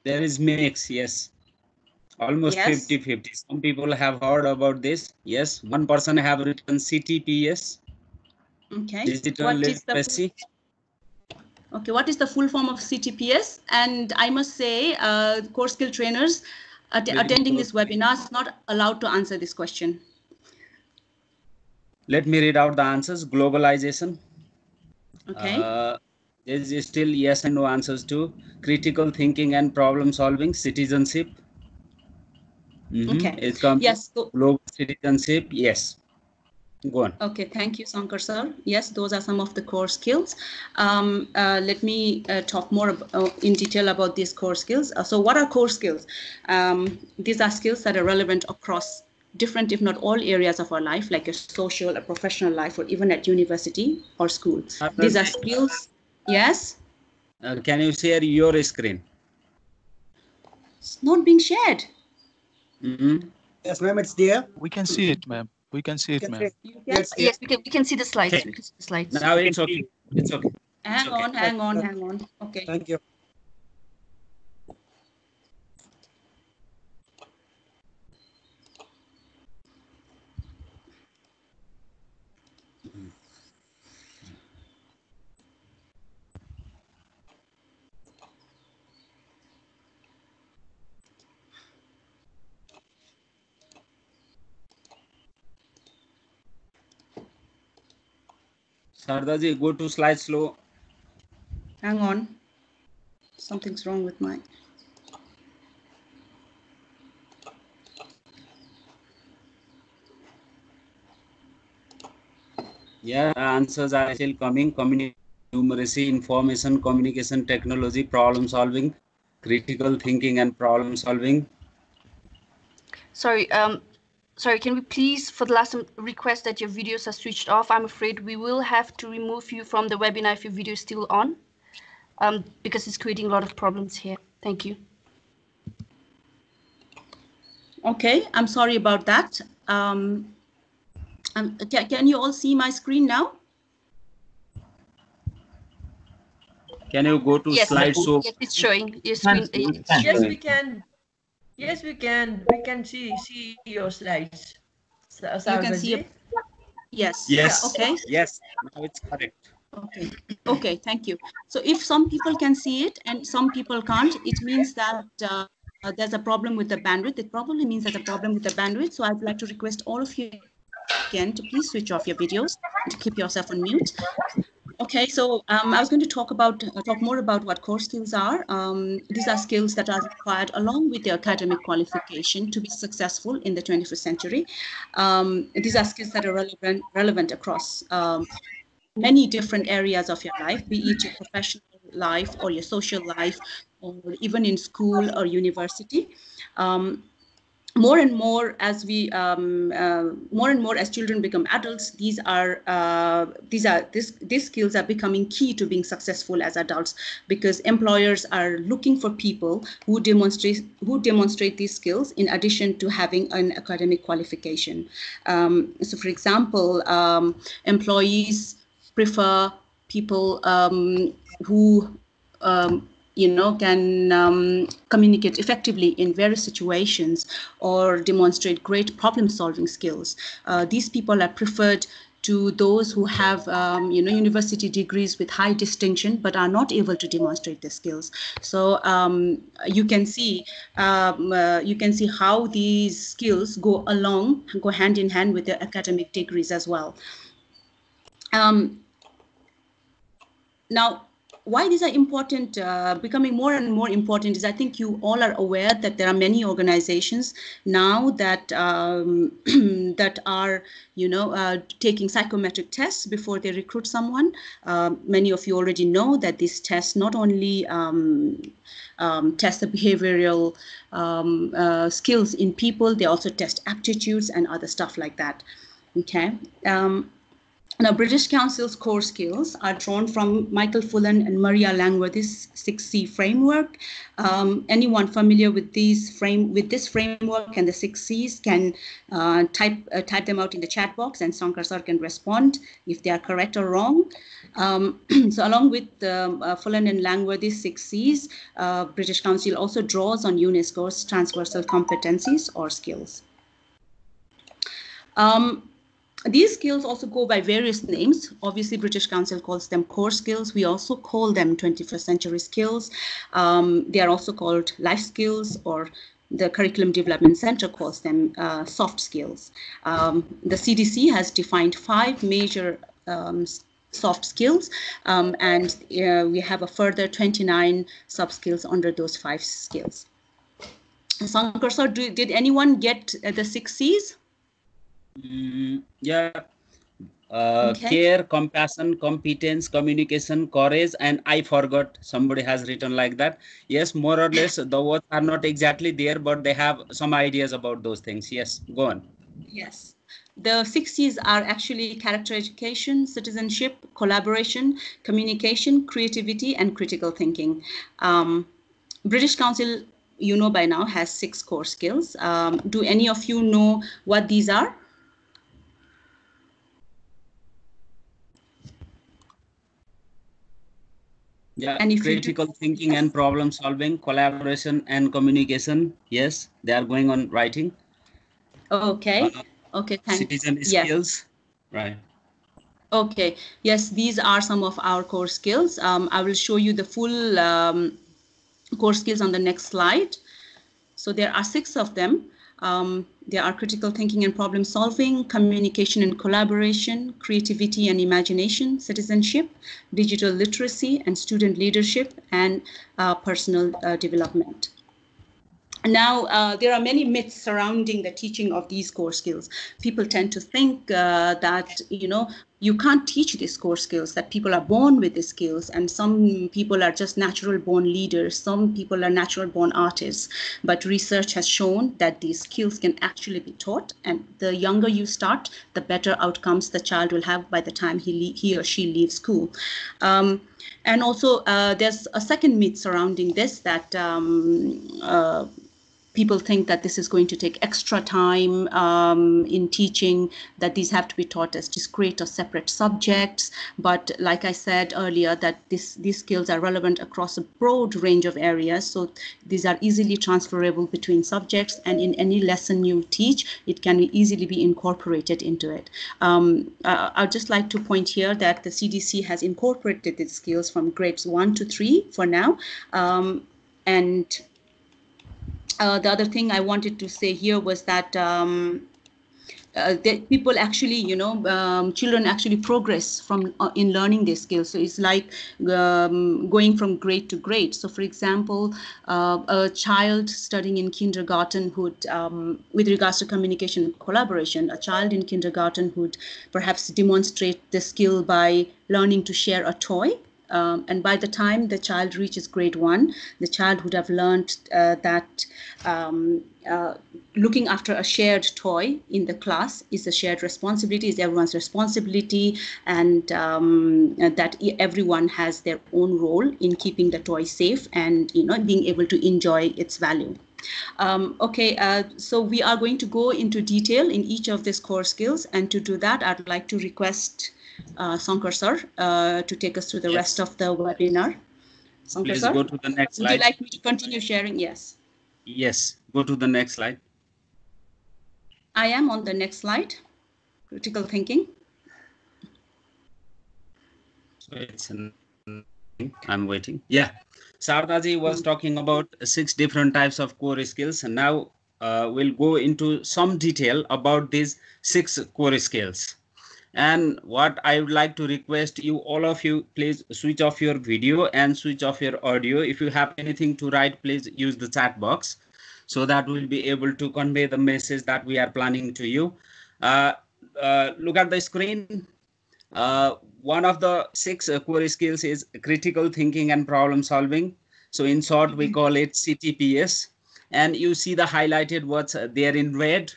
There is mix, yes. Almost Yes. 50-50. Some people have heard about this. Yes, one person have written CTPS. Okay. Digital What is the literacy. Okay, what is the full form of CTPS? And I must say, core skill trainers attending this webinar is not allowed to answer this question. Let me read out the answers. Globalization. Okay. There is still yes and no answers to critical thinking and problem solving. Citizenship. Okay. It's coming. Yes. Global citizenship. Yes. Go on. Okay, thank you, Sankar sir. Yes, those are some of the core skills. Let me talk more in detail about these core skills. So what are core skills? These are skills that are relevant across different, if not all areas of our life, like a social, a professional life, or even at university or school. These are skills. Yes? Can you share your screen? It's not being shared. Yes, ma'am, it's there. We can see it, ma'am. We can see it, ma'am. Yes, yes, we can see the slides. Okay. We can see the slides. Now it's okay. It's okay. Hang on. Okay. Thank you. Sardaji, go to slide slow. Hang on. Something's wrong with my... Yeah, answers are still coming. Community, numeracy, information, communication technology, problem solving, critical thinking and problem solving. Sorry, sorry, can we please, for the last time, request that your videos are switched off? I'm afraid we will have to remove you from the webinar if your video is still on, because it's creating a lot of problems here. Thank you. Okay, I'm sorry about that. Can you all see my screen now? Can you go to slide show? Yes, it's showing your screen. Yes, we can. Yes, we can. We can see your slides. You can see. Yes. Yes. Yeah, okay. Yes. Now it's correct. Okay. Okay. Thank you. So if some people can see it and some people can't, it means that there's a problem with the bandwidth. It probably means there's a problem with the bandwidth. So I'd like to request all of you again to please switch off your videos and to keep yourself on mute. Okay, so I was going to talk more about what core skills are. These are skills that are required along with the academic qualification to be successful in the 21st century. These are skills that are relevant across many different areas of your life, be it your professional life or your social life, or even in school or university. More and more as children become adults, these skills are becoming key to being successful as adults, because employers are looking for people who demonstrate these skills in addition to having an academic qualification. So, for example, employees prefer people who can communicate effectively in various situations or demonstrate great problem-solving skills. These people are preferred to those who have, university degrees with high distinction, but are not able to demonstrate their skills. So you can see how these skills go hand in hand with their academic degrees as well. Now, why these are important, becoming more and more important, is I think you all are aware that there are many organizations now that that are, taking psychometric tests before they recruit someone. Many of you already know that these tests not only test the behavioral skills in people, they also test aptitudes and other stuff like that. Okay. Now, British Council's core skills are drawn from Michael Fullan and Maria Langworthy's 6C framework. Anyone familiar with this framework and the 6 Cs can type them out in the chat box, and Sankar sir can respond if they are correct or wrong. So along with Fullan and Langworthy's 6 Cs, British Council also draws on UNESCO's transversal competencies or skills. These skills also go by various names. Obviously, British Council calls them core skills. We also call them 21st century skills. They are also called life skills, or the Curriculum Development Center calls them soft skills. The CDC has defined 5 major soft skills, and we have a further 29 sub-skills under those 5 skills. Sankar sir, did anyone get the 6 Cs? Yeah. Okay. Care, compassion, competence, communication, courage, and I forgot, somebody has written like that. Yes, more or less the words are not exactly there, but they have some ideas about those things. Yes, go on. Yes. The 6 Cs are actually character education, citizenship, collaboration, communication, creativity, and critical thinking. British Council, you know by now, has 6 core skills. Do any of you know what these are? Yeah, And if critical thinking yes. and problem solving, collaboration and communication. Yes, they are going on writing. Okay. Okay, thanks. Citizen Yes. skills. Right. Okay. Yes, these are some of our core skills. I will show you the full core skills on the next slide. So there are 6 of them. There are critical thinking and problem solving, communication and collaboration, creativity and imagination, citizenship, digital literacy and student leadership, and personal development. Now, there are many myths surrounding the teaching of these core skills. People tend to think that, you can't teach these core skills, that people are born with these skills, and some people are just natural born leaders, some people are natural born artists. But research has shown that these skills can actually be taught, and the younger you start, the better outcomes the child will have by the time he or she leaves school. And also, there's a second myth surrounding this, that people think that this is going to take extra time in teaching, that these have to be taught as discrete or separate subjects. But like I said earlier, that these skills are relevant across a broad range of areas. So these are easily transferable between subjects, and in any lesson you teach, it can easily be incorporated into it. I'd just like to point here that the CDC has incorporated these skills from grades 1 to 3 for now. The other thing I wanted to say here was that people actually, children actually progress from in learning these skills. So it's like going from grade to grade. So for example, a child studying in kindergarten would, with regards to communication and collaboration, a child in kindergarten would perhaps demonstrate the skill by learning to share a toy. And by the time the child reaches grade 1, the child would have learned that looking after a shared toy in the class is a shared responsibility, is everyone's responsibility, and that everyone has their own role in keeping the toy safe and being able to enjoy its value. So we are going to go into detail in each of these core skills, and to do that, I'd like to request Sankar sir to take us through the rest of the webinar. Sankar Please sir, go to the next slide. Would you like me to continue sharing? Yes. Yes, go to the next slide. I am on the next slide. Critical thinking. So I'm waiting. Yeah, Sardaji was talking about 6 different types of core skills, and now we'll go into some detail about these 6 core skills. And what I would like to request you, all of you, please switch off your video and switch off your audio. If you have anything to write, please use the chat box, so that we'll be able to convey the message that we are planning to you. Look at the screen. One of the 6 core skills is critical thinking and problem solving. So in short, we call it CTPS. And you see the highlighted words there in red.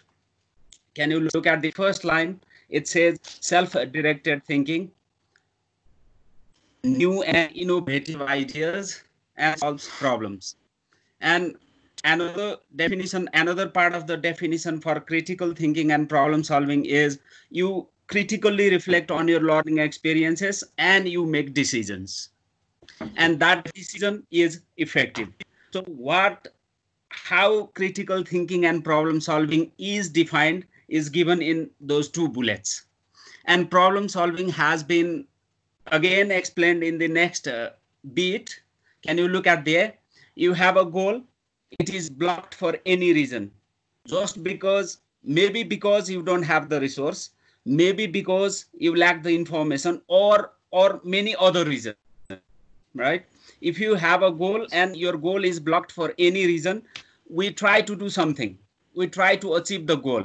Can you look at the first line? It says self-directed thinking, new and innovative ideas, and solves problems. And another definition, another part of the definition for critical thinking and problem solving is you critically reflect on your learning experiences and you make decisions. And that decision is effective. So how critical thinking and problem solving is defined is given in those two bullets. And problem solving has been again explained in the next bit. Can you look at there? You have a goal. It is blocked for any reason. Just because, maybe because you don't have the resource, maybe because you lack the information, or many other reasons, right? If you have a goal and your goal is blocked for any reason, we try to do something. We try to achieve the goal.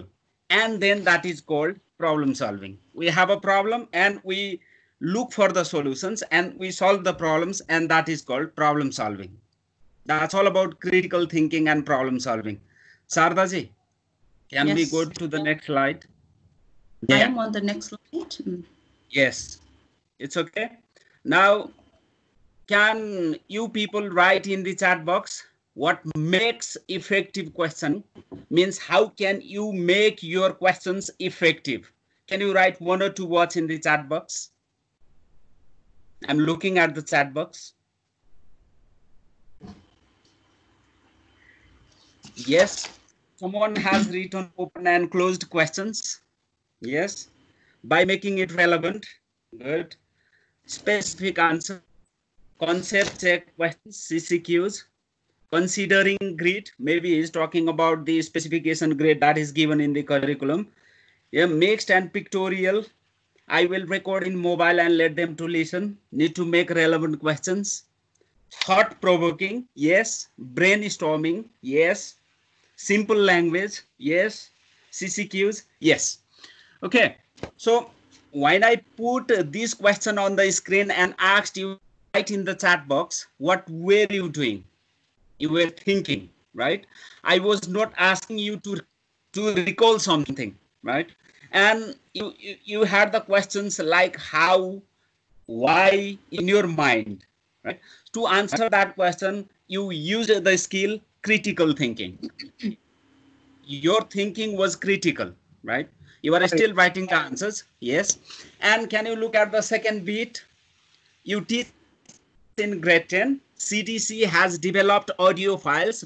And then that is called problem solving. We have a problem and we look for the solutions and we solve the problems, and that is called problem solving. That's all about critical thinking and problem solving. Sardaji, can we Yes. go to the next slide? I am on the next slide. Yes, it's okay. Now, can you people write in the chat box what makes effective question? Means how can you make your questions effective? Can you write 1 or 2 words in the chat box? I'm looking at the chat box. Yes, someone has written open and closed questions. Yes, by making it relevant. Good. Specific answer. Concept check questions, CCQs. Considering grid, maybe he's talking about the specification grade that is given in the curriculum. Yeah, mixed and pictorial. I will record in mobile and let them to listen. Need to make relevant questions. Thought provoking, yes. Brainstorming, yes. Simple language, yes. CCQs, yes. Okay, so when I put this question on the screen and asked you right in the chat box, what were you doing? You were thinking, right? I was not asking you to recall something, right? And you had the questions like how, why in your mind, right? To answer that question, you used the skill critical thinking. Your thinking was critical, right? You are still writing the answers, yes. And can you look at the second bit? You teach in grade 10, CDC has developed audio files,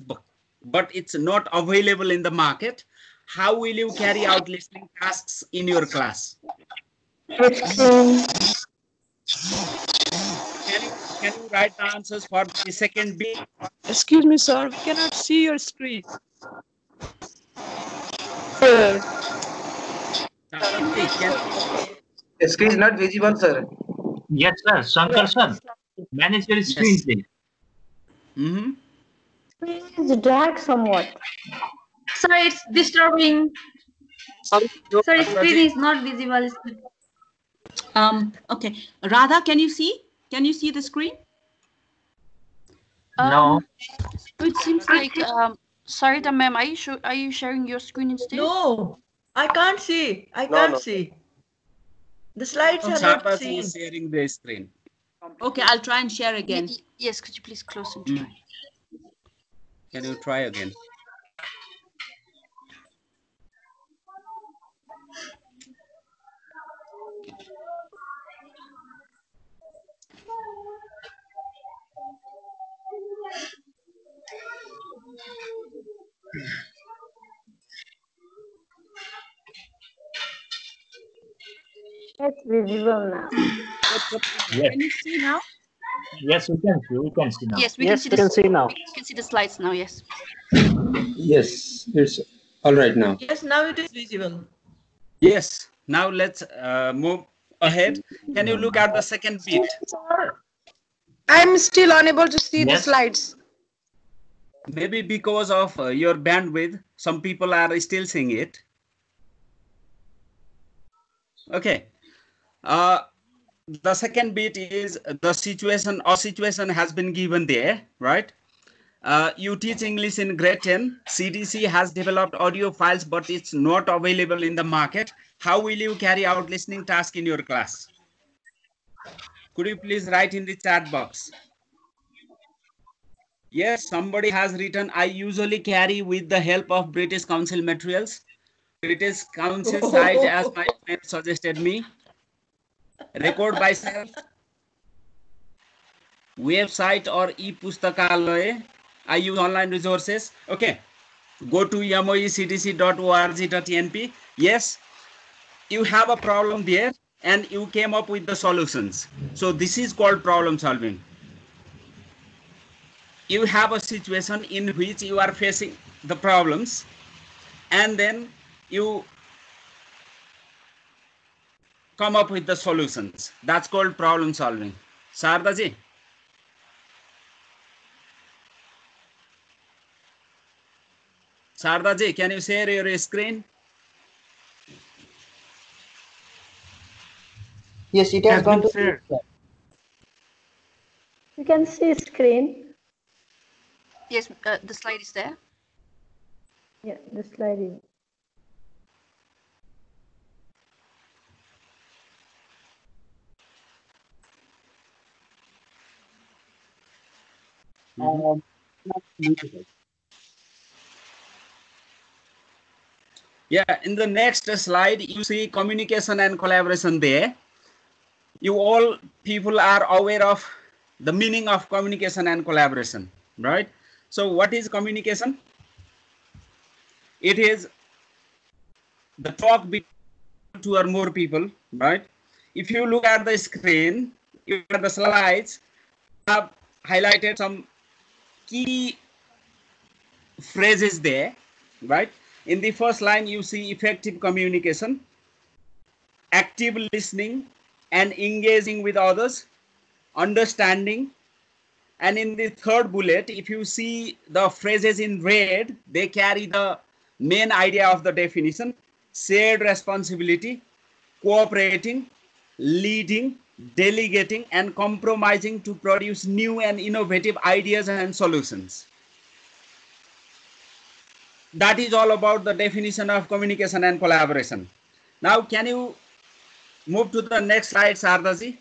but it's not available in the market. How will you carry out listening tasks in your class? Can you write the answers for the second bit? Excuse me, sir. We cannot see your screen. Sir. The screen is not visible, sir. Yes, sir. Shankar sir, manage your screen, please. Please drag somewhat. Sorry, it's disturbing. Sorry, screen is not visible. Okay, Radha, can you see? Can you see the screen? No. It seems like Sarita ma'am, are you sharing your screen instead? No, I can't see. I can't see. The slides are not seen. Is sharing the screen. Okay, I'll try and share again. Yes, could you please close and try? Can you try again? It's visible now. Yes. Can you see now? Yes, we can see. We can see now. Yes, we can see now. We can see the slides now. Yes. Yes, it's all right now. Yes, now it is visible. Yes. Now let's move ahead. Can you look at the second bit? I'm still unable to see the slides. Maybe because of your bandwidth, some people are still seeing it. Okay. The second bit is the situation or situation has been given there, right? You teach English in grade 10. CDC has developed audio files, but it's not available in the market. How will you carry out listening task in your class? Could you please write in the chat box? Yes, somebody has written, I usually carry with the help of British Council materials. British Council site, as my friend suggested me. Record by self. Website or e-pustakalaya. I use online resources. Okay. Go to moectc.org.np. Yes, you have a problem there and you came up with the solutions. So this is called problem solving. You have a situation in which you are facing the problems and then you come up with the solutions. That's called problem solving. Sarda ji. Sarda ji, can you share your screen? Yes, it has gone to shared. You can see screen. Yes, the slide is there. Yeah, the slide is. Yeah, in the next slide, you see communication and collaboration there. You all people are aware of the meaning of communication and collaboration, right? So what is communication? It is the talk between two or more people, right? If you look at the screen, you look at the slides, I have highlighted some key phrases there, right? In the first line, you see effective communication, active listening and engaging with others, understanding. And in the third bullet, if you see the phrases in red, they carry the main idea of the definition: shared responsibility, cooperating, leading, delegating, and compromising to produce new and innovative ideas and solutions. That is all about the definition of communication and collaboration. Now, can you move to the next slide, Sardaji?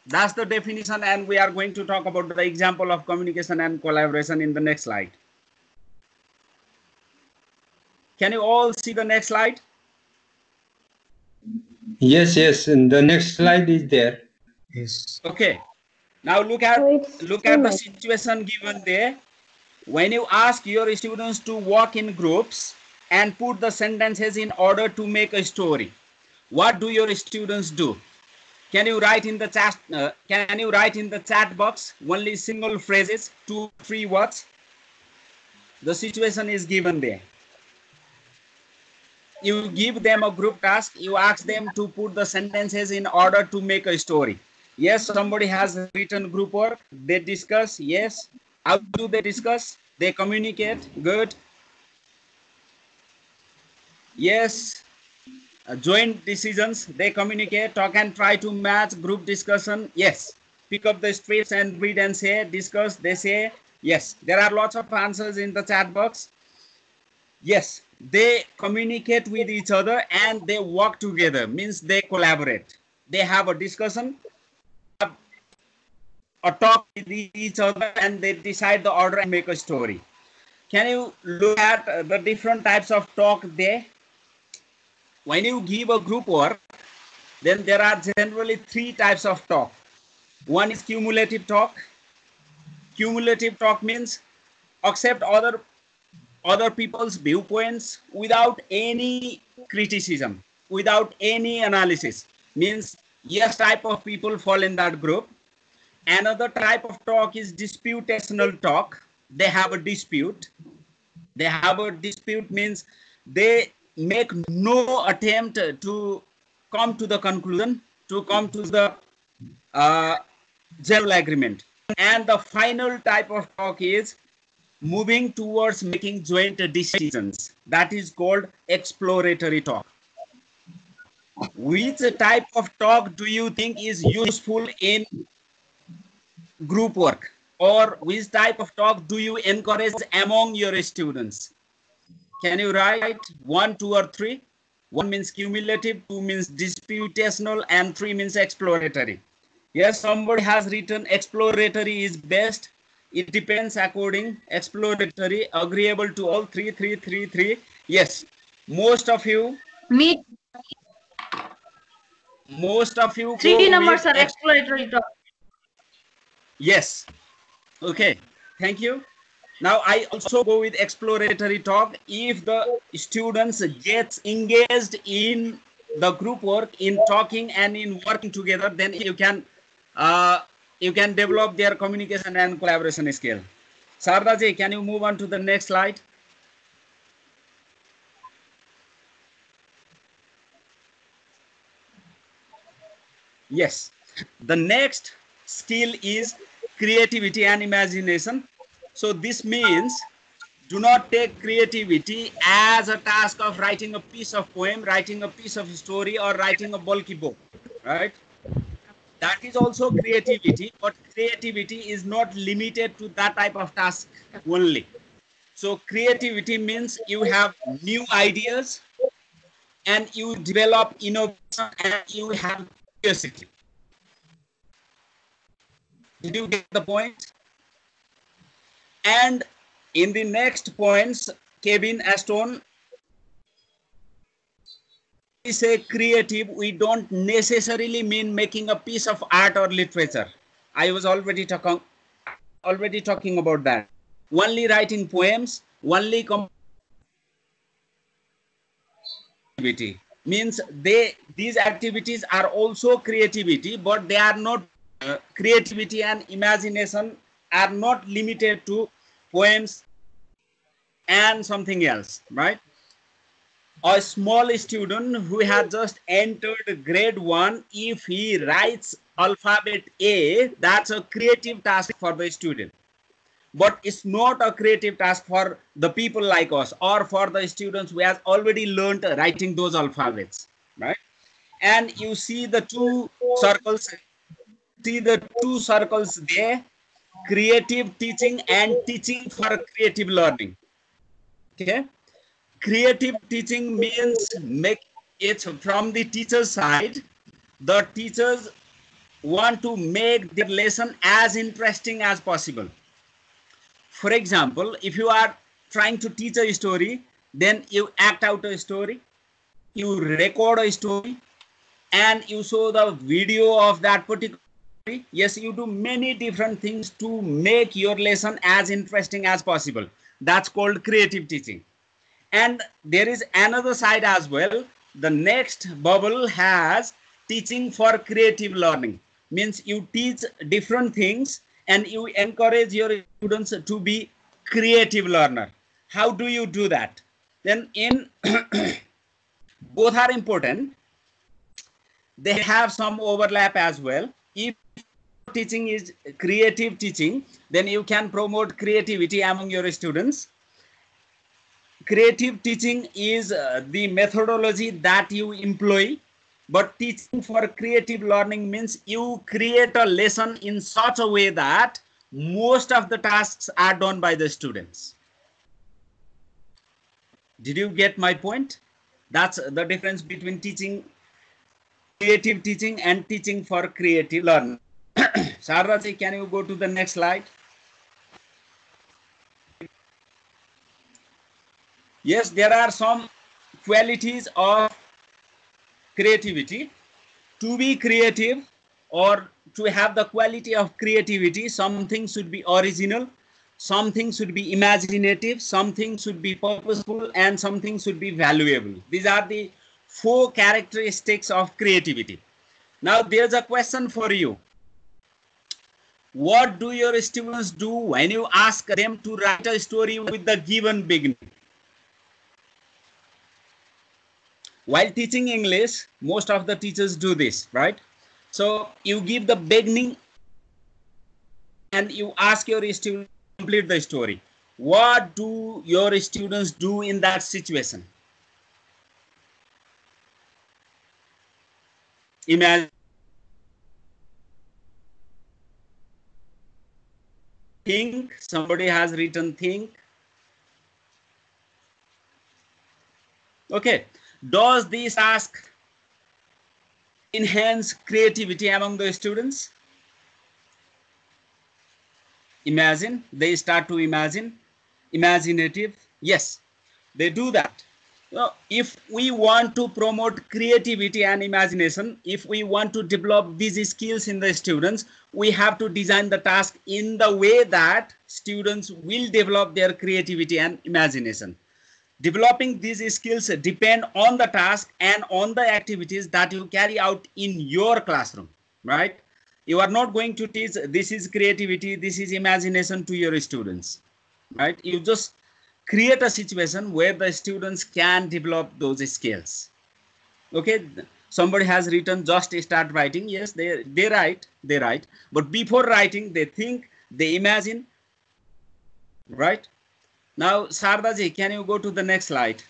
That's the definition, and we are going to talk about the example of communication and collaboration in the next slide. Can you all see the next slide? Yes, yes. And the next slide is there. Yes. Okay. Now look at the situation given there. When you ask your students to work in groups and put the sentences in order to make a story, what do your students do? Can you write in the chat? Can you write in the chat box only single phrases, 2, 3 words? The situation is given there. You give them a group task. You ask them to put the sentences in order to make a story. Yes, somebody has written group work. They discuss. Yes. How do they discuss? They communicate. Good. Yes. Joint decisions. They communicate, talk and try to match. Group discussion. Yes. Pick up the strips and read and say. Discuss. They say. Yes. There are lots of answers in the chat box. Yes. They communicate with each other and they work together. Means they collaborate. They have a discussion, a talk with each other, and they decide the order and make a story. Can you look at the different types of talk there? When you give a group work, then there are generally 3 types of talk. One is cumulative talk. Cumulative talk means accept other people's viewpoints without any criticism, without any analysis. Means yes type of people fall in that group. Another type of talk is disputational talk. They have a dispute. They have a dispute means they make no attempt to come to the conclusion, to come to the general agreement. And the final type of talk is moving towards making joint decisions. That is called exploratory talk. Which type of talk do you think is useful in group work? Or which type of talk do you encourage among your students? Can you write 1, 2, or 3? 1 means cumulative, 2 means disputational, and 3 means exploratory. Yes, somebody has written exploratory is best. It depends according. Exploratory, agreeable to all. 3, 3, 3, 3. Yes, most of you. Me. Most of you 3 go numbers with are exploratory talk. Yes. Okay. Thank you. Now I also go with exploratory talk. If the students gets engaged in the group work, in talking and in working together, then you can develop their communication and collaboration skill. Sarda ji, can you move on to the next slide? Yes. The next skill is creativity and imagination. So this means do not take creativity as a task of writing a piece of poem, writing a piece of story, or writing a bulky book, right? That is also creativity, but creativity is not limited to that type of task only. So creativity means you have new ideas and you develop innovation and you have curiosity. Did you get the point? And in the next points, Kevin Aston, we say creative, we don't necessarily mean making a piece of art or literature. I was already talking about that. Only writing poems, only creativity means these activities are also creativity, but they are not creativity and imagination are not limited to poems and something else, right? A small student who has just entered grade 1, if he writes alphabet A, that's a creative task for the student. But it's not a creative task for the people like us or for the students who has already learned writing those alphabets, right? And you see the two circles, there, creative teaching and teaching for creative learning. Okay. Creative teaching means make it from the teacher's side. The teachers want to make their lesson as interesting as possible. For example, if you are trying to teach a story, then you act out a story, you record a story, and you show the video of that particular story. Yes, you do many different things to make your lesson as interesting as possible. That's called creative teaching. And there is another side as well. The next bubble has teaching for creative learning. Means you teach different things and you encourage your students to be creative learner. How do you do that? Then in both are important. They have some overlap as well. If teaching is creative teaching, then you can promote creativity among your students. Creative teaching is the methodology that you employ, but teaching for creative learning means you create a lesson in such a way that most of the tasks are done by the students. Did you get my point? That's the difference between teaching, creative teaching, and teaching for creative learning. Sarraji, can you go to the next slide? Yes, there are some qualities of creativity. To be creative or to have the quality of creativity, something should be original, something should be imaginative, something should be purposeful, and something should be valuable. These are the 4 characteristics of creativity. Now there's a question for you. What do your students do when you ask them to write a story with the given beginning? While teaching English, most of the teachers do this, right? So you give the beginning and you ask your students to complete the story. What do your students do in that situation? Imagine think, somebody has written think. Okay, does this task enhance creativity among the students? Imagine, they start to imagine, imaginative. Yes, they do that. So if we want to promote creativity and imagination, if we want to develop these skills in the students, we have to design the task in the way that students will develop their creativity and imagination. Developing these skills depend on the task and on the activities that you carry out in your classroom, right? You are not going to teach this is creativity, this is imagination to your students, right? You just create a situation where the students can develop those skills. Okay, somebody has written just start writing. Yes, they write, but before writing they think, they imagine, right? Now Sardaji, can you go to the next slide?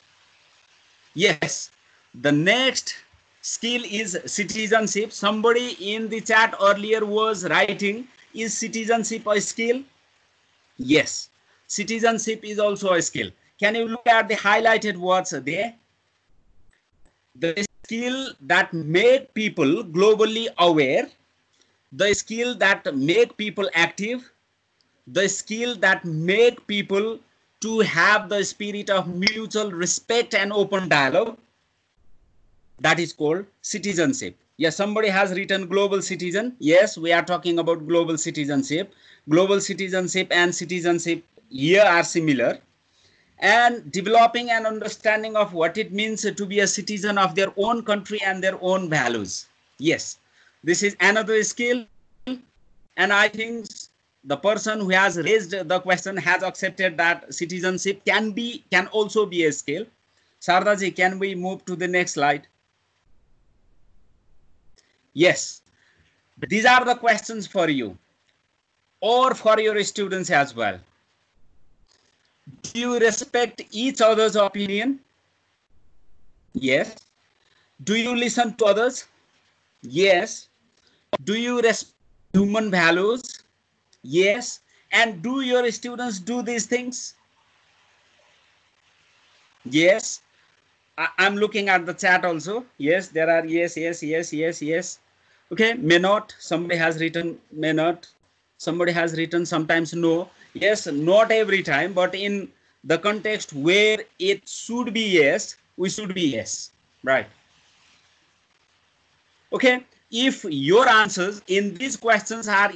Yes, the next skill is citizenship. Somebody in the chat earlier was writing, is citizenship a skill? Yes, citizenship is also a skill. Can you look at the highlighted words there? The skill that make people globally aware, the skill that make people active, the skill that make people to have the spirit of mutual respect and open dialogue, that is called citizenship. Yes, somebody has written global citizen. Yes, we are talking about global citizenship. Global citizenship and citizenship here are similar. And developing an understanding of what it means to be a citizen of their own country and their own values. Yes, this is another skill. And I think the person who has raised the question has accepted that citizenship can also be a skill. Sardaji, can we move to the next slide? Yes, these are the questions for you or for your students as well. Do you respect each other's opinion? Yes. Do you listen to others? Yes. Do you respect human values? Yes. And do your students do these things? Yes. I'm looking at the chat also. Yes, there are yes, yes, yes, yes, yes. Okay, may not. Somebody has written may not. Somebody has written sometimes no. Yes, not every time, but in the context where it should be yes, we should be yes, right? Okay, if your answers in these questions are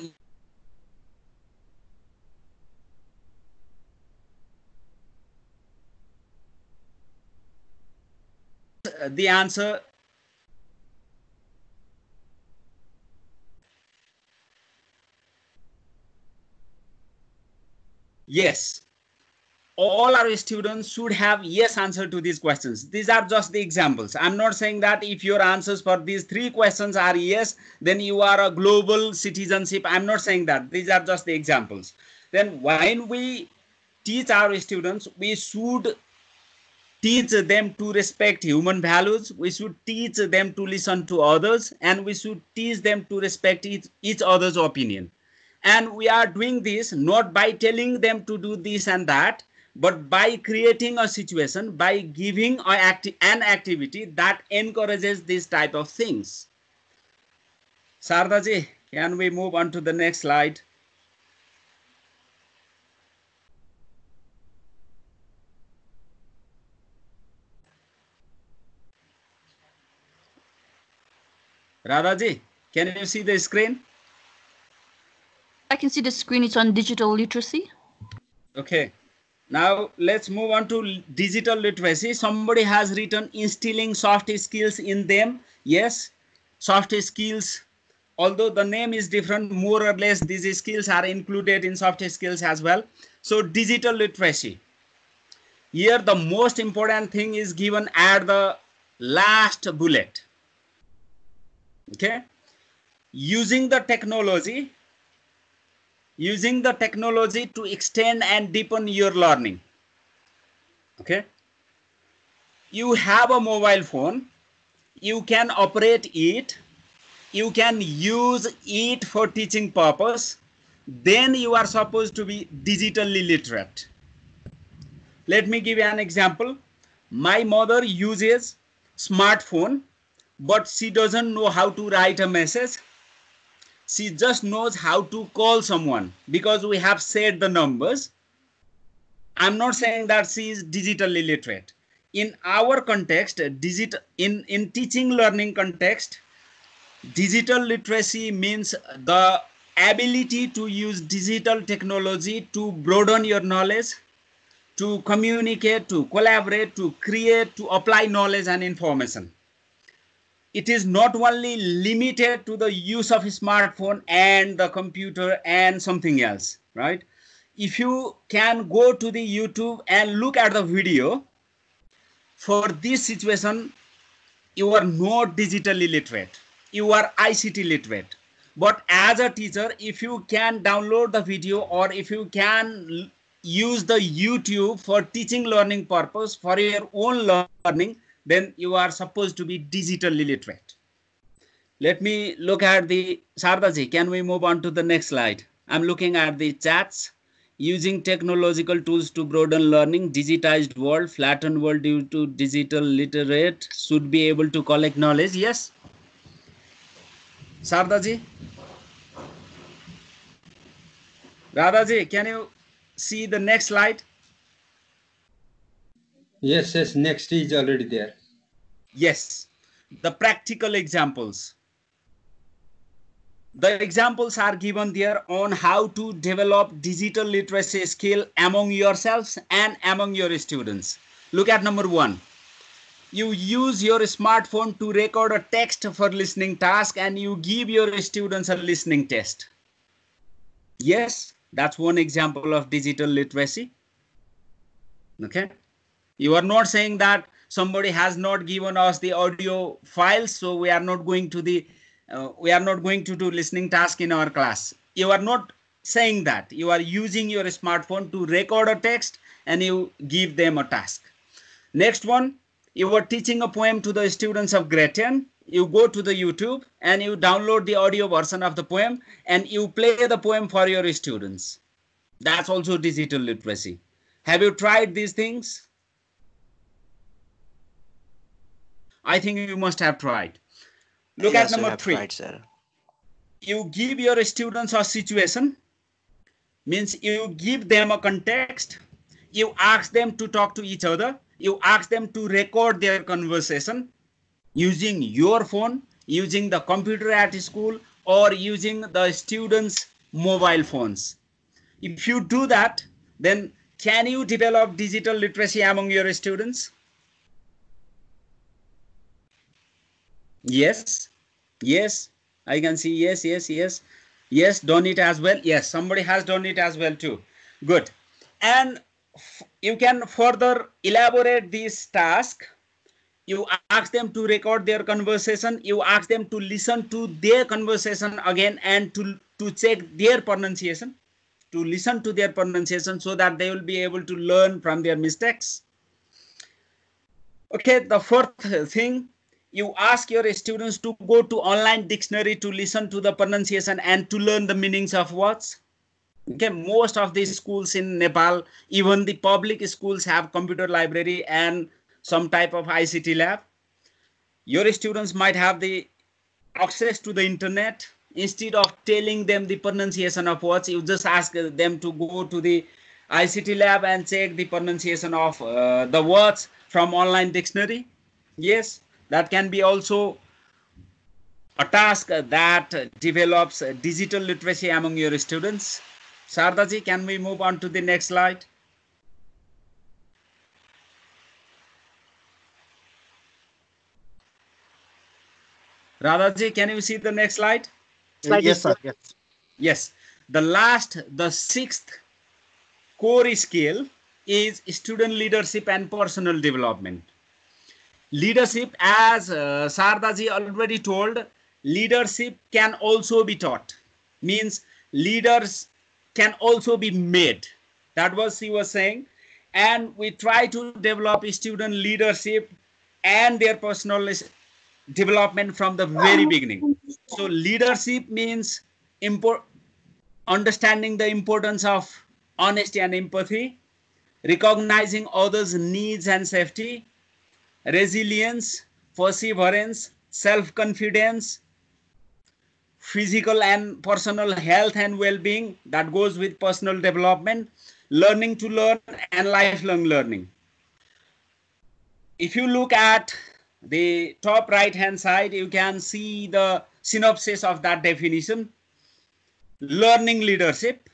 the answer, yes, all our students should have yes answer to these questions. These are just the examples. I'm not saying that if your answers for these 3 questions are yes, then you are a global citizenship. I'm not saying that. These are just the examples. Then when we teach our students, we should teach them to respect human values. We should teach them to listen to others, and we should teach them to respect each other's opinion. And we are doing this not by telling them to do this and that, but by creating a situation, by giving an activity that encourages this type of things. Sardaji, can we move on to the next slide? Radhaji, can you see the screen? I can see the screen. It's on digital literacy. Okay. Now let's move on to digital literacy. Somebody has written instilling soft skills in them. Yes, soft skills. Although the name is different, more or less these skills are included in soft skills as well. So digital literacy. Here the most important thing is given at the last bullet. Okay. Using the technology to extend and deepen your learning. Okay. You have a mobile phone. You can operate it. You can use it for teaching purpose. Then you are supposed to be digitally literate. Let me give you an example. My mother uses smartphone, but she doesn't know how to write a message. She just knows how to call someone because we have said the numbers. I'm not saying that she is digitally literate. In our context, in teaching learning context, digital literacy means the ability to use digital technology to broaden your knowledge, to communicate, to collaborate, to create, to apply knowledge and information. It is not only limited to the use of a smartphone and the computer and something else, right? If you can go to the YouTube and look at the video, for this situation, you are not digitally literate. You are ICT literate. But as a teacher, if you can download the video or if you can use the YouTube for teaching learning purpose for your own learning, then you are supposed to be digitally literate. Let me look at the Sardaji. Can we move on to the next slide? I'm looking at the chats. Using technological tools to broaden learning, digitized world, flattened world due to digital literate should be able to collect knowledge. Yes. Sardaji. Radhaji, can you see the next slide? Yes, yes, next is already there. Yes, the practical examples. The examples are given there on how to develop digital literacy skill among yourselves and among your students. Look at number 1. You use your smartphone to record a text for listening task and you give your students a listening test. Yes, that's one example of digital literacy. Okay. You are not saying that somebody has not given us the audio files, so we are not going to do listening task in our class. You are not saying that. You are using your smartphone to record a text and you give them a task. Next one, you are teaching a poem to the students of grade 10. You go to the YouTube and you download the audio version of the poem and you play the poem for your students. That's also digital literacy. Have you tried these things? I think you must have tried. Look at number 3. Tried, sir. You give your students a situation, means you give them a context, you ask them to talk to each other, you ask them to record their conversation using your phone, using the computer at school, or using the students' mobile phones. If you do that, then can you develop digital literacy among your students? Yes, yes, I can see yes, yes, yes, yes, done it as well. Yes, somebody has done it as well too. Good. And you can further elaborate this task. You ask them to record their conversation. You ask them to listen to their conversation again and to check their pronunciation, to listen to their pronunciation so that they will be able to learn from their mistakes. Okay, the fourth thing, you ask your students to go to online dictionary to listen to the pronunciation and to learn the meanings of words. Okay, most of these schools in Nepal, even the public schools, have computer library and some type of ICT lab. Your students might have the access to the internet. Instead of telling them the pronunciation of words, you just ask them to go to the ICT lab and check the pronunciation of the words from online dictionary. Yes, that can be also a task that develops digital literacy among your students. Sardaji, can we move on to the next slide? Radhaji, can you see the next slide? Yes, sir. Yes. Yes. The sixth core skill is student leadership and personal development. Leadership, as Sardaji already told, leadership can also be taught. Means leaders can also be made. That was he was saying. And we try to develop student leadership and their personal development from the very beginning. So leadership means understanding the importance of honesty and empathy, recognizing others' needs and safety, resilience, perseverance, self-confidence, physical and personal health and well-being, that goes with personal development, learning to learn, and lifelong learning. If you look at the top right hand side, you can see the synopsis of that definition. Learning leadership,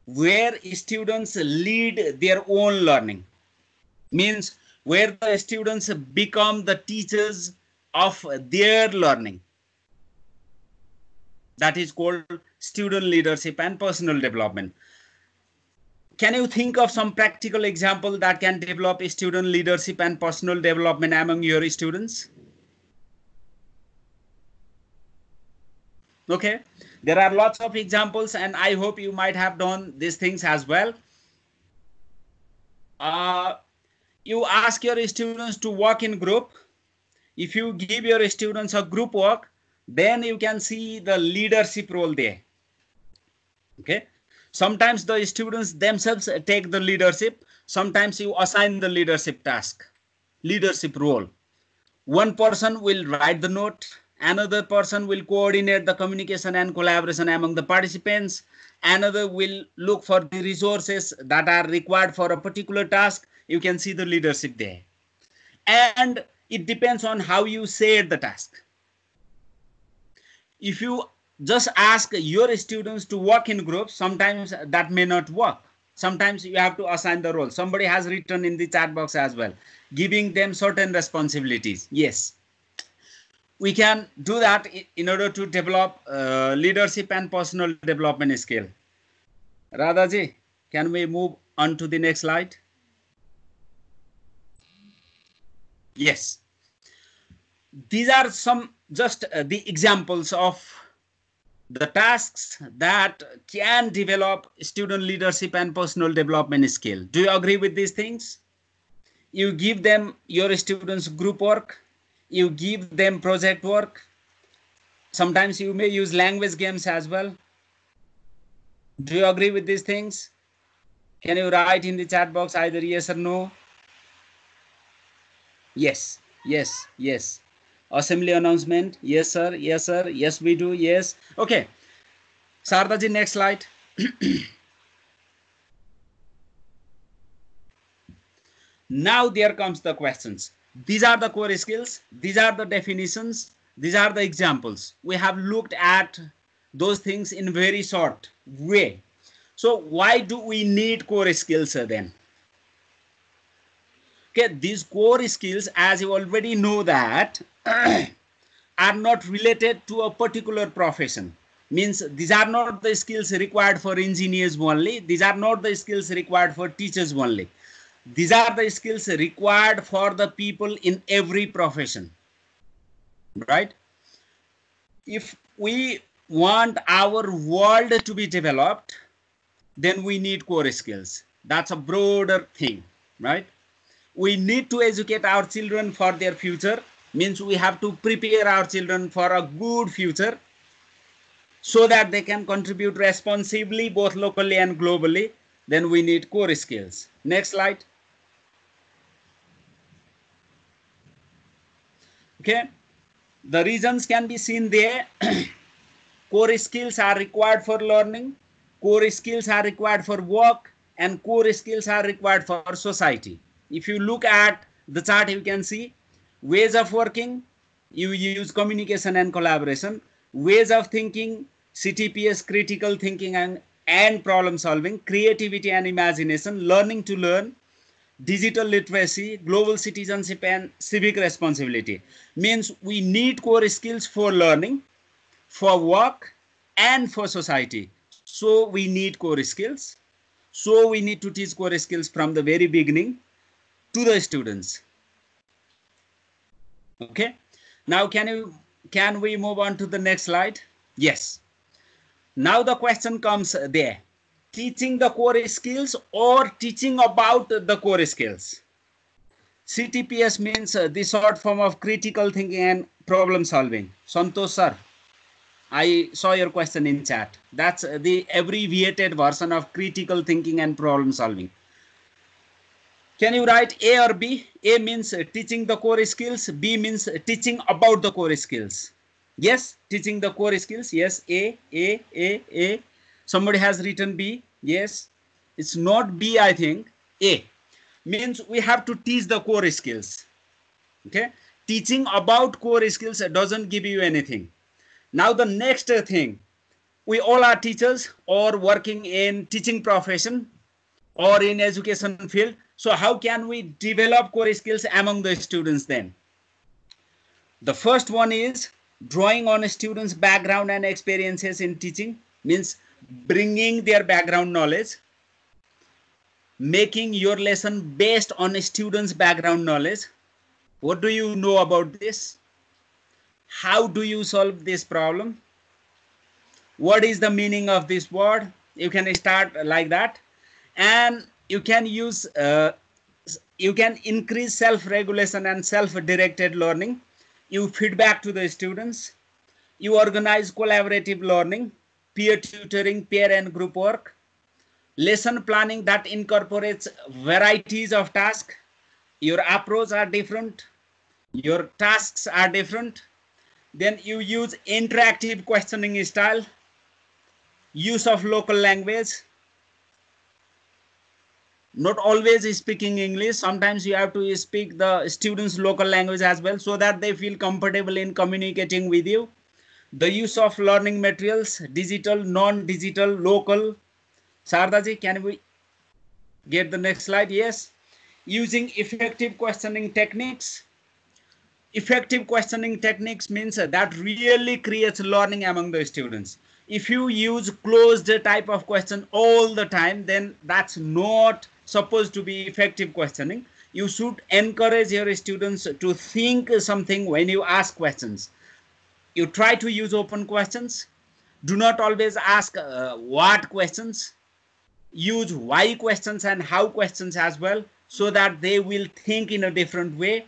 where students lead their own learning, means where the students become the teachers of their learning. That is called student leadership and personal development. Can you think of some practical example that can develop student leadership and personal development among your students? Okay, there are lots of examples, and I hope you might have done these things as well. You ask your students to work in group. If you give your students a group work, then you can see the leadership role there. Okay, sometimes the students themselves take the leadership. Sometimes you assign the leadership task, leadership role. One person will write the note. Another person will coordinate the communication and collaboration among the participants. Another will look for the resources that are required for a particular task. You can see the leadership there. And it depends on how you share the task. If you just ask your students to work in groups, sometimes that may not work. Sometimes you have to assign the role. Somebody has written in the chat box as well, giving them certain responsibilities. Yes, we can do that in order to develop leadership and personal development skill. Radhaji, can we move on to the next slide? Yes. These are some just the examples of the tasks that can develop student leadership and personal development skill. Do you agree with these things? You give them your students group work. You give them project work. Sometimes you may use language games as well. Do you agree with these things? Can you write in the chat box either yes or no? Yes, yes, yes. Assembly announcement. Yes, sir. Yes, sir. Yes, we do. Yes. Okay. Sardaji, next slide. Now there comes the questions. These are the core skills. These are the definitions. These are the examples. We have looked at those things in very short way. So why do we need core skills then? Okay, these core skills, as you already know that, are not related to a particular profession. Means these are not the skills required for engineers only. These are not the skills required for teachers only. These are the skills required for the people in every profession, right? If we want our world to be developed, then we need core skills. That's a broader thing, right? We need to educate our children for their future. Means we have to prepare our children for a good future so that they can contribute responsibly both locally and globally. Then we need core skills. Next slide. Okay, the reasons can be seen there. Core skills are required for learning, core skills are required for work, and core skills are required for society. If you look at the chart, you can see ways of working, you use communication and collaboration, ways of thinking, CTPS, critical thinking and problem solving, creativity and imagination, learning to learn, digital literacy, global citizenship, and civic responsibility. Means we need core skills for learning, for work, and for society. So we need core skills. So we need to teach core skills from the very beginning to the students. Okay. Now can we move on to the next slide? Yes. Now the question comes there. Teaching the core skills or teaching about the core skills? CTPS means the short form of critical thinking and problem solving. Santosh sir, I saw your question in chat. That's the abbreviated version of critical thinking and problem solving. Can you write A or B? A means teaching the core skills. B means teaching about the core skills. Yes, teaching the core skills. Yes, A. Somebody has written B. Yes, it's not B, I think. A means we have to teach the core skills. Okay, teaching about core skills doesn't give you anything. Now the next thing, we all are teachers or working in teaching profession or in education field. So how can we develop core skills among the students then? The first one is drawing on a student's background and experiences in teaching, means bringing their background knowledge, making your lesson based on a student's background knowledge. What do you know about this? How do you solve this problem? What is the meaning of this word? You can start like that, and you can use you can increase self-regulation and self-directed learning. You feedback to the students. You organize collaborative learning, peer tutoring, peer and group work, lesson planning that incorporates varieties of tasks. Your approach are different. Your tasks are different. Then you use interactive questioning style, use of local language, not always speaking English. Sometimes you have to speak the students' local language as well, so that they feel comfortable in communicating with you. The use of learning materials, digital, non-digital, local. Sardaji, can we get the next slide? Yes. Using effective questioning techniques. Effective questioning techniques means that really creates learning among the students. If you use closed type of question all the time, then that's not supposed to be effective questioning. You should encourage your students to think something when you ask questions. You try to use open questions. Do not always ask what questions. Use why questions and how questions as well, so that they will think in a different way.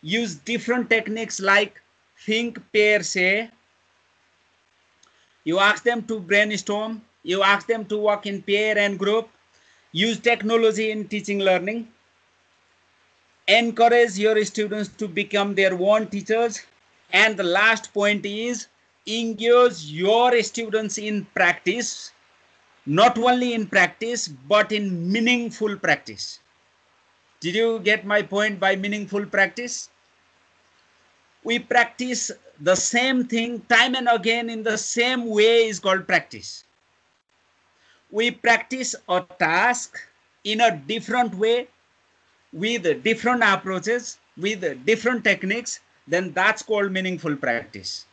Use different techniques like think, pair, say. You ask them to brainstorm. You ask them to work in pair and group. Use technology in teaching learning. Encourage your students to become their own teachers. And the last point is engage your students in practice. Not only in practice, but in meaningful practice. Did you get my point by meaningful practice? We practice the same thing time and again in the same way is called practice. We practice a task in a different way, with different approaches, with different techniques, then that's called meaningful practice.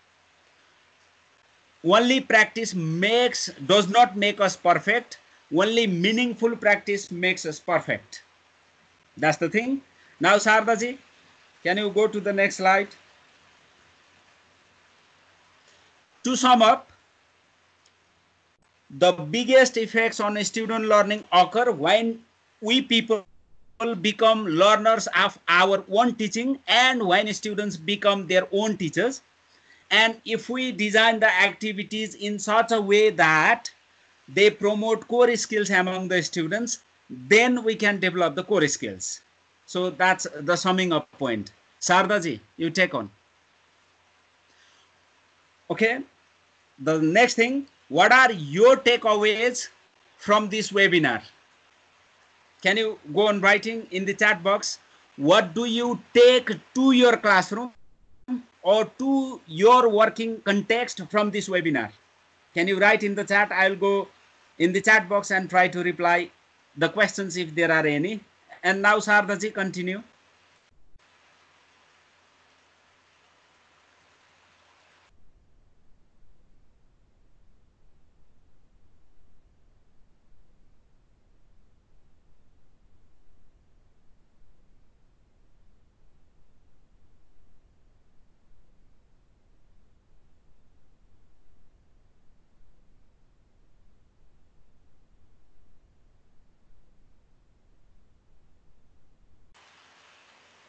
Only practice does not make us perfect. Only meaningful practice makes us perfect. That's the thing. Now, Sardaji, can you go to the next slide? To sum up, the biggest effects on student learning occur when we people become learners of our own teaching and when students become their own teachers. And if we design the activities in such a way that they promote core skills among the students, then we can develop the core skills. So that's the summing up point. Sardaji, you take on. Okay. The next thing, what are your takeaways from this webinar? Can you go on writing in the chat box? What do you take to your classroom or to your working context from this webinar? Can you write in the chat? I'll go in the chat box and try to reply the questions if there are any. And now Sardaji, continue.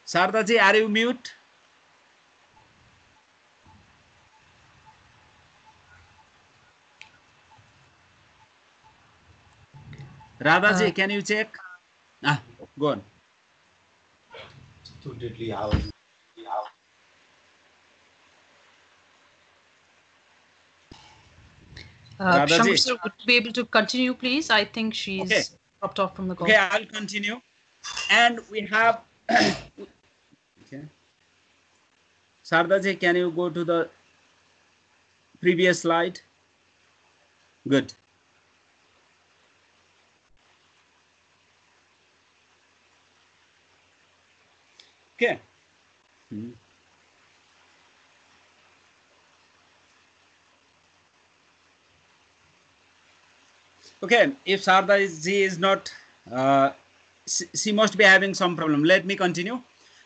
Sardaji, are you mute? Radhaji, can you check? Go on. Radhaji. Shankar sir, would you be able to continue, please? I think she's dropped off from the call. Okay, I'll continue. And we have, okay. Sardaji, can you go to the previous slide? Good. Okay. Okay, if Sardaji is not, she must be having some problem. Let me continue.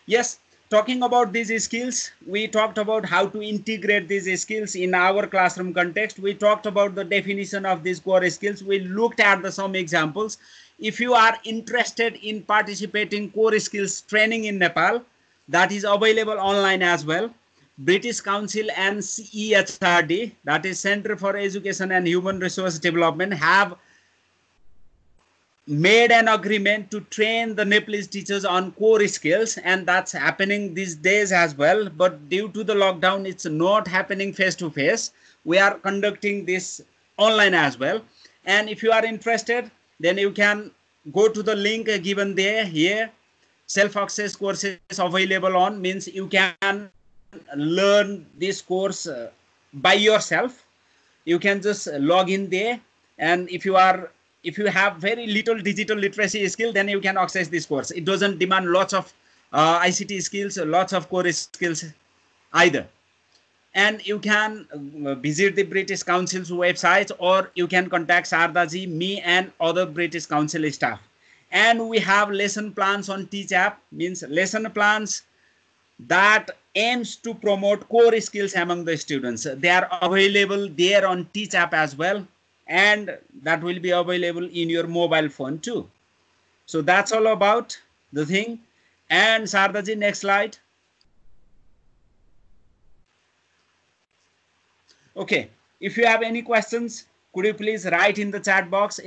Yes, talking about these skills, we talked about how to integrate these skills in our classroom context. We talked about the definition of these core skills. We looked at some examples. If you are interested in participating core skills training in Nepal, that is available online as well. British Council and CEHRD, that is Center for Education and Human Resource Development, have made an agreement to train the Nepalese teachers on core skills, and that's happening these days as well. But due to the lockdown, it's not happening face to face. We are conducting this online as well. And if you are interested, then you can go to the link given there here. Self-access courses available on, means you can learn this course by yourself. You can just log in there, and if you have very little digital literacy skill, then you can access this course. It doesn't demand lots of ICT skills, lots of core skills either. And you can visit the British Council's website, or you can contact Sardaji, me, and other British Council staff. And we have lesson plans on Teach app, means lesson plans that aims to promote core skills among the students. They are available there on Teach app as well, and that will be available in your mobile phone too. So that's all about the thing. And Sardaji, next slide. Okay, if you have any questions, could you please write in the chat box?